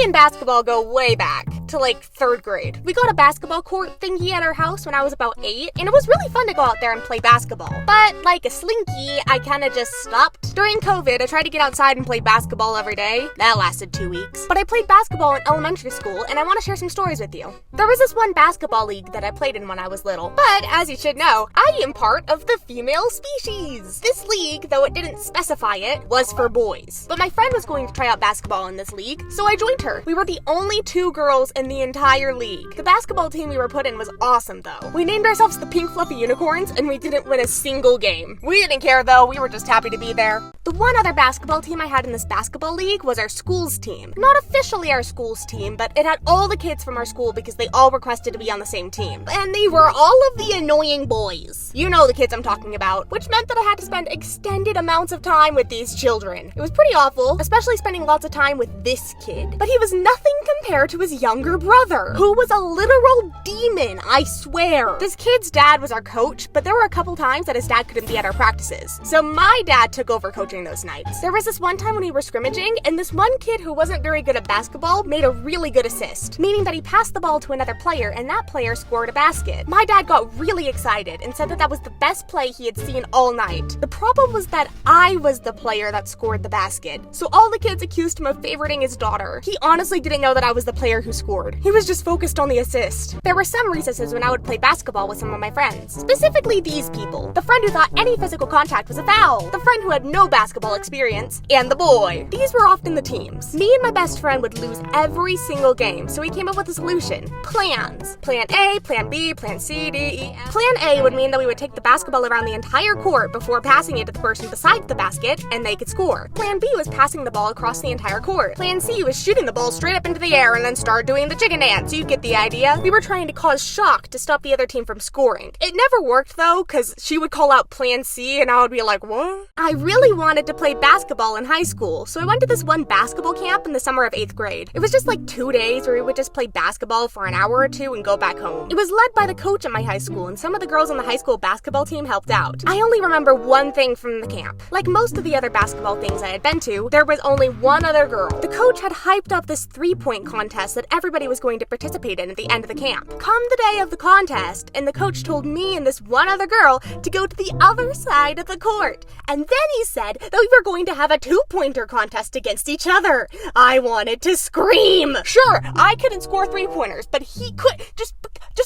Me and basketball go way back to like 3rd grade. We got a basketball court thingy at our house when I was about 8, and it was really fun to go out there and play basketball. But like a slinky, I kind of just stopped. During COVID, I tried to get outside and play basketball every day. That lasted 2 weeks. But I played basketball in elementary school, and I want to share some stories with you. There was this one basketball league that I played in when I was little. But as you should know, I am part of the female species. This league, though it didn't specify it, was for boys. But my friend was going to try out basketball in this league, so I joined her. We were the only 2 girls in the entire league. The basketball team we were put in was awesome though. We named ourselves the Pink Fluffy Unicorns, and we didn't win a single game. We didn't care though, we were just happy to be there. The one other basketball team I had in this basketball league was our school's team. Not officially our school's team, but it had all the kids from our school because they all requested to be on the same team. And they were all of the annoying boys. You know the kids I'm talking about, which meant that I had to spend extended amounts of time with these children. It was pretty awful, especially spending lots of time with this kid. But he was nothing compared to his younger brother, who was a literal demon, I swear. This kid's dad was our coach, but there were a couple times that his dad couldn't be at our practices. So my dad took over coaching those nights. There was this one time when we were scrimmaging, and this one kid who wasn't very good at basketball made a really good assist, meaning that he passed the ball to another player, and that player scored a basket. My dad got really excited and said that that was the best play he had seen all night. The problem was that I was the player that scored the basket, so all the kids accused him of favoriting his daughter. He honestly didn't know that I was the player who scored. He was just focused on the assist. There were some recesses when I would play basketball with some of my friends, specifically these people. The friend who thought any physical contact was a foul, the friend who had no basketball experience, and the boy. These were often the teams. Me and my best friend would lose every single game, so we came up with a solution. Plans. Plan A, Plan B, Plan C, D, E, F. Plan A would mean that we would take the basketball around the entire court before passing it to the person beside the basket, and they could score. Plan B was passing the ball across the entire court. Plan C was shooting the ball straight up into the air and then start doing the chicken dance. You get the idea. We were trying to cause shock to stop the other team from scoring. It never worked though, because she would call out Plan C and I would be like, what? I really wanted to play basketball in high school, so I went to this one basketball camp in the summer of 8th grade. It was just like 2 days where we would just play basketball for an hour or 2 and go back home. It was led by the coach at my high school, and some of the girls on the high school basketball team helped out. I only remember one thing from the camp. Like most of the other basketball things I had been to, there was only one other girl. The coach had hyped up this 3-point contest that everybody was going to participate in at the end of the camp. Come the day of the contest, and the coach told me and this one other girl to go to the other side of the court. And then he said that we were going to have a 2-pointer contest against each other. I wanted to scream. Sure, I couldn't score 3-pointers, but he could, just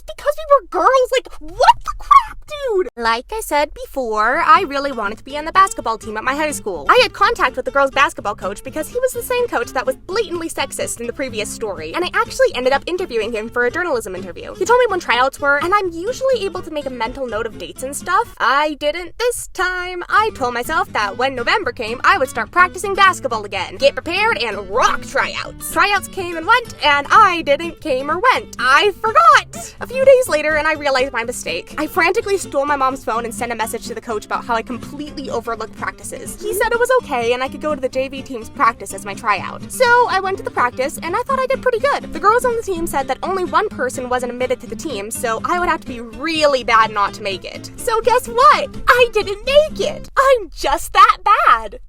because we were girls. Like, what the crap, dude? Like I said before, I really wanted to be on the basketball team at my high school. I had contact with the girls' basketball coach because he was the same coach that was blatantly sexist in the previous story, and I actually ended up interviewing him for a journalism interview. He told me when tryouts were, and I'm usually able to make a mental note of dates and stuff. I didn't this time. I told myself that when November came, I would start practicing basketball again, get prepared, and rock tryouts. Tryouts came and went, and I didn't came or went. I forgot! A few days later, and I realized my mistake. I frantically stole my mom's phone and sent a message to the coach about how I completely overlooked practices. He said it was okay and I could go to the JV team's practice as my tryout. So I went to the practice and I thought I did pretty good. The girls on the team said that only one person wasn't admitted to the team, so I would have to be really bad not to make it. So guess what? I didn't make it! I'm just that bad!